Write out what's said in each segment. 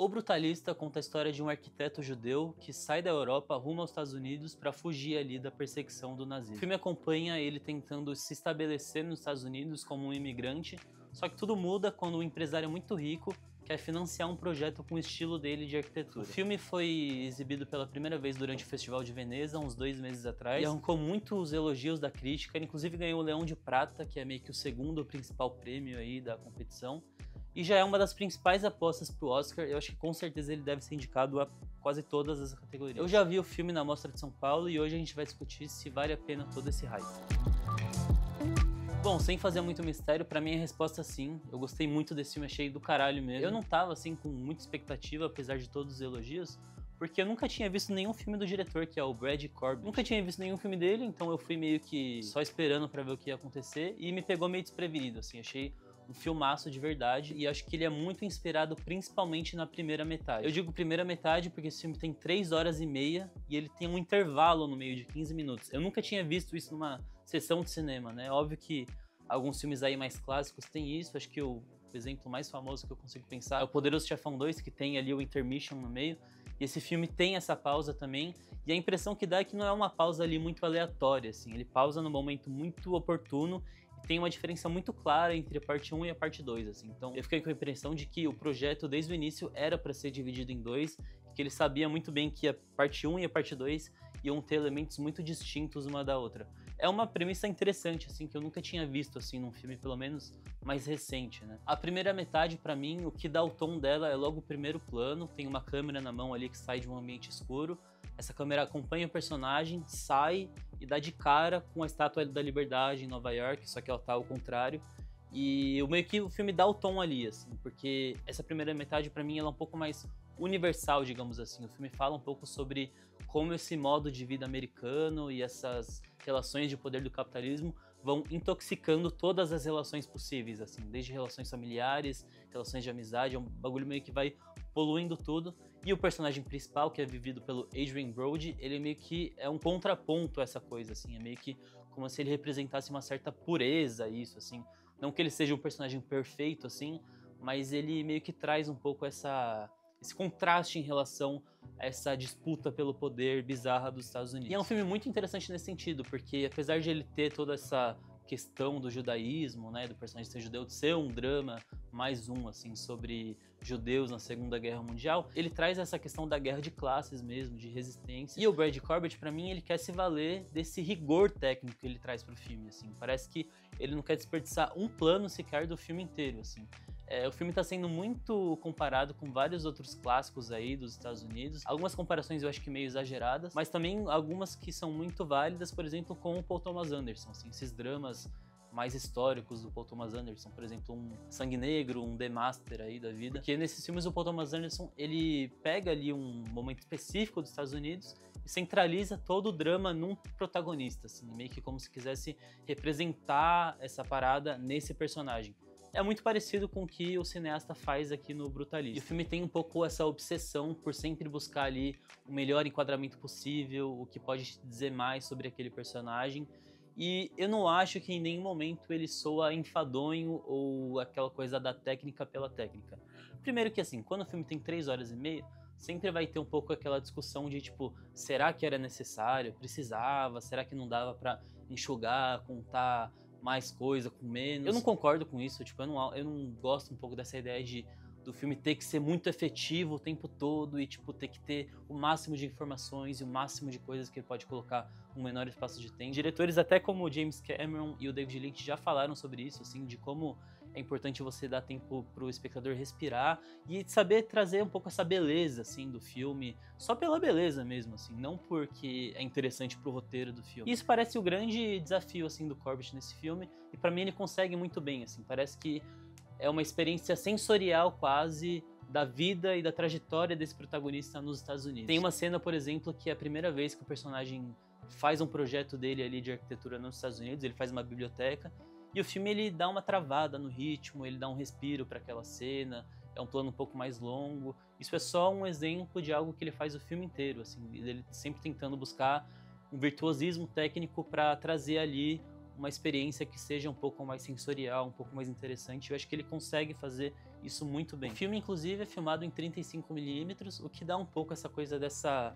O Brutalista conta a história de um arquiteto judeu que sai da Europa rumo aos Estados Unidos para fugir ali da perseguição do nazismo. O filme acompanha ele tentando se estabelecer nos Estados Unidos como um imigrante, só que tudo muda quando um empresário muito rico quer financiar um projeto com o estilo dele de arquitetura. O filme foi exibido pela primeira vez durante o Festival de Veneza, uns 2 meses atrás, e arrancou muitos elogios da crítica, ele inclusive ganhou o Leão de Prata, que é meio que o segundo principal prêmio aí da competição. E já é uma das principais apostas pro Oscar, eu acho que com certeza ele deve ser indicado a quase todas as categorias. Eu já vi o filme na Mostra de São Paulo e hoje a gente vai discutir se vale a pena todo esse hype. Bom, sem fazer muito mistério, pra mim a resposta é sim. Eu gostei muito desse filme, achei do caralho mesmo. Eu não tava assim com muita expectativa, apesar de todos os elogios, porque eu nunca tinha visto nenhum filme do diretor, que é o Brad Corbett. Nunca tinha visto nenhum filme dele, então eu fui meio que só esperando pra ver o que ia acontecer e me pegou meio desprevenido, assim, achei um filmaço de verdade, e acho que ele é muito inspirado principalmente na primeira metade. Eu digo primeira metade porque esse filme tem 3 horas e meia e ele tem um intervalo no meio de 15 minutos. Eu nunca tinha visto isso numa sessão de cinema, né? Óbvio que alguns filmes aí mais clássicos têm isso, acho que o exemplo mais famoso que eu consigo pensar é o Poderoso Chefão 2, que tem ali o intermission no meio, e esse filme tem essa pausa também, e a impressão que dá é que não é uma pausa ali muito aleatória, assim, ele pausa num momento muito oportuno, tem uma diferença muito clara entre a parte 1 e a parte 2, assim. Então eu fiquei com a impressão de que o projeto desde o início era para ser dividido em dois, que ele sabia muito bem que a parte 1 e a parte 2 iam ter elementos muito distintos uma da outra. É uma premissa interessante, assim, que eu nunca tinha visto, assim, num filme, pelo menos, mais recente, né? A primeira metade, pra mim, o que dá o tom dela é logo o primeiro plano, tem uma câmera na mão ali que sai de um ambiente escuro, essa câmera acompanha o personagem, sai e dá de cara com a Estátua da Liberdade em Nova York, só que ela tá ao contrário, e meio que o filme dá o tom ali, assim, porque essa primeira metade, pra mim, ela é um pouco mais universal, digamos assim. O filme fala um pouco sobre como esse modo de vida americano e essas relações de poder do capitalismo vão intoxicando todas as relações possíveis, assim, desde relações familiares, relações de amizade, é um bagulho meio que vai poluindo tudo. E o personagem principal, que é vivido pelo Adrien Brody, ele meio que é um contraponto a essa coisa, assim, é meio que como se ele representasse uma certa pureza, isso, assim. Não que ele seja um personagem perfeito, assim, mas ele meio que traz um pouco esse contraste em relação a essa disputa pelo poder bizarra dos Estados Unidos. E é um filme muito interessante nesse sentido, porque apesar de ele ter toda essa questão do judaísmo, né, do personagem ser judeu, de ser um drama, mais um, assim, sobre judeus na Segunda Guerra Mundial, ele traz essa questão da guerra de classes mesmo, de resistência. E o Brad Corbett, pra mim, ele quer se valer desse rigor técnico que ele traz pro filme, assim. Parece que ele não quer desperdiçar um plano sequer do filme inteiro, assim. O filme está sendo muito comparado com vários outros clássicos aí dos Estados Unidos. Algumas comparações eu acho que meio exageradas, mas também algumas que são muito válidas, por exemplo, com o Paul Thomas Anderson, assim, esses dramas mais históricos do Paul Thomas Anderson, por exemplo, um Sangue Negro, um The Master aí da vida. Porque nesses filmes o Paul Thomas Anderson, ele pega ali um momento específico dos Estados Unidos e centraliza todo o drama num protagonista, assim, meio que como se quisesse representar essa parada nesse personagem. É muito parecido com o que o cineasta faz aqui no Brutalista. E o filme tem um pouco essa obsessão por sempre buscar ali o melhor enquadramento possível, o que pode dizer mais sobre aquele personagem. E eu não acho que em nenhum momento ele soa enfadonho ou aquela coisa da técnica pela técnica. Primeiro que assim, quando o filme tem 3 horas e meia, sempre vai ter um pouco aquela discussão de tipo, será que era necessário? Precisava? Será que não dava pra enxugar, contar mais coisa com menos? Eu não concordo com isso, tipo, eu não gosto um pouco dessa ideia do filme ter que ser muito efetivo o tempo todo e, tipo, ter que ter o máximo de informações e o máximo de coisas que ele pode colocar num menor espaço de tempo. Diretores até como o James Cameron e o David Lynch já falaram sobre isso, assim, de como é importante você dar tempo pro espectador respirar e saber trazer um pouco essa beleza, assim, do filme, só pela beleza mesmo, assim, não porque é interessante pro roteiro do filme. E isso parece o grande desafio, assim, do Corbett nesse filme, e pra mim ele consegue muito bem, assim, parece que é uma experiência sensorial quase da vida e da trajetória desse protagonista nos Estados Unidos. Tem uma cena, por exemplo, que é a primeira vez que o personagem faz um projeto dele ali de arquitetura nos Estados Unidos, ele faz uma biblioteca, e o filme ele dá uma travada no ritmo, ele dá um respiro para aquela cena, é um plano um pouco mais longo. Isso é só um exemplo de algo que ele faz o filme inteiro, assim, ele sempre tentando buscar um virtuosismo técnico para trazer ali uma experiência que seja um pouco mais sensorial, um pouco mais interessante. Eu acho que ele consegue fazer isso muito bem. O filme, inclusive, é filmado em 35mm, o que dá um pouco essa coisa dessa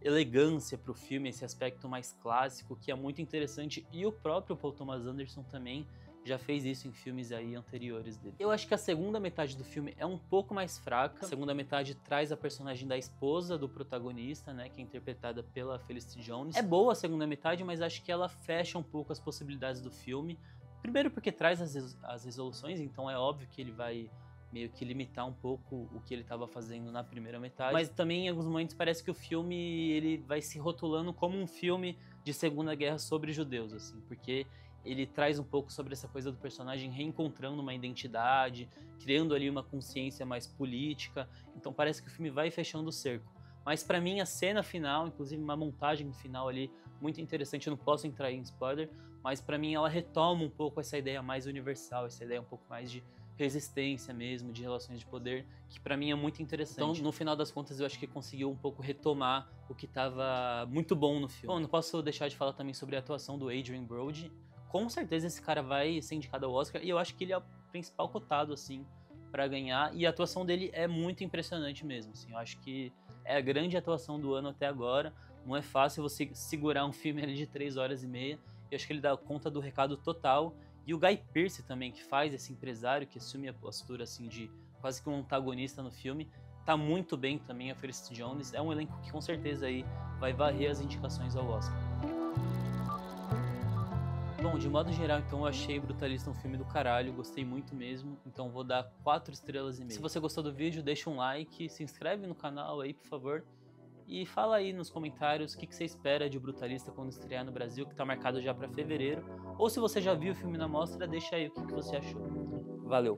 elegância pro filme, esse aspecto mais clássico, que é muito interessante, e o próprio Paul Thomas Anderson também já fez isso em filmes aí anteriores dele. Eu acho que a segunda metade do filme é um pouco mais fraca. A segunda metade traz a personagem da esposa do protagonista, né, que é interpretada pela Felicity Jones. É boa a segunda metade, mas acho que ela fecha um pouco as possibilidades do filme. Primeiro porque traz as resoluções, então é óbvio que ele vai meio que limitar um pouco o que ele estava fazendo na primeira metade. Mas também em alguns momentos parece que o filme ele vai se rotulando como um filme de Segunda Guerra sobre judeus, assim, porque ele traz um pouco sobre essa coisa do personagem reencontrando uma identidade, criando ali uma consciência mais política. Então parece que o filme vai fechando o cerco. Mas pra mim a cena final, inclusive uma montagem final ali muito interessante, eu não posso entrar em spoiler, mas pra mim ela retoma um pouco essa ideia mais universal, essa ideia um pouco mais de resistência mesmo, de relações de poder, que pra mim é muito interessante. Então, no final das contas, eu acho que conseguiu um pouco retomar o que tava muito bom no filme. Bom, não posso deixar de falar também sobre a atuação do Adrien Brody. Com certeza esse cara vai ser indicado ao Oscar, e eu acho que ele é o principal cotado, assim, pra ganhar, e a atuação dele é muito impressionante mesmo, assim, eu acho que é a grande atuação do ano até agora. Não é fácil você segurar um filme ali de 3 horas e meia, e acho que ele dá conta do recado total. E o Guy Pearce também, que faz esse empresário, que assume a postura assim de quase que um antagonista no filme, tá muito bem também. A Felicity Jones é um elenco que com certeza aí vai varrer as indicações ao Oscar. Bom, de modo geral, então, eu achei Brutalista um filme do caralho, gostei muito mesmo, então vou dar 4 estrelas e meia. Se você gostou do vídeo, deixa um like, se inscreve no canal aí, por favor, e fala aí nos comentários o que você espera de Brutalista quando estrear no Brasil, que tá marcado já pra fevereiro, ou se você já viu o filme na mostra, deixa aí o que você achou. Valeu!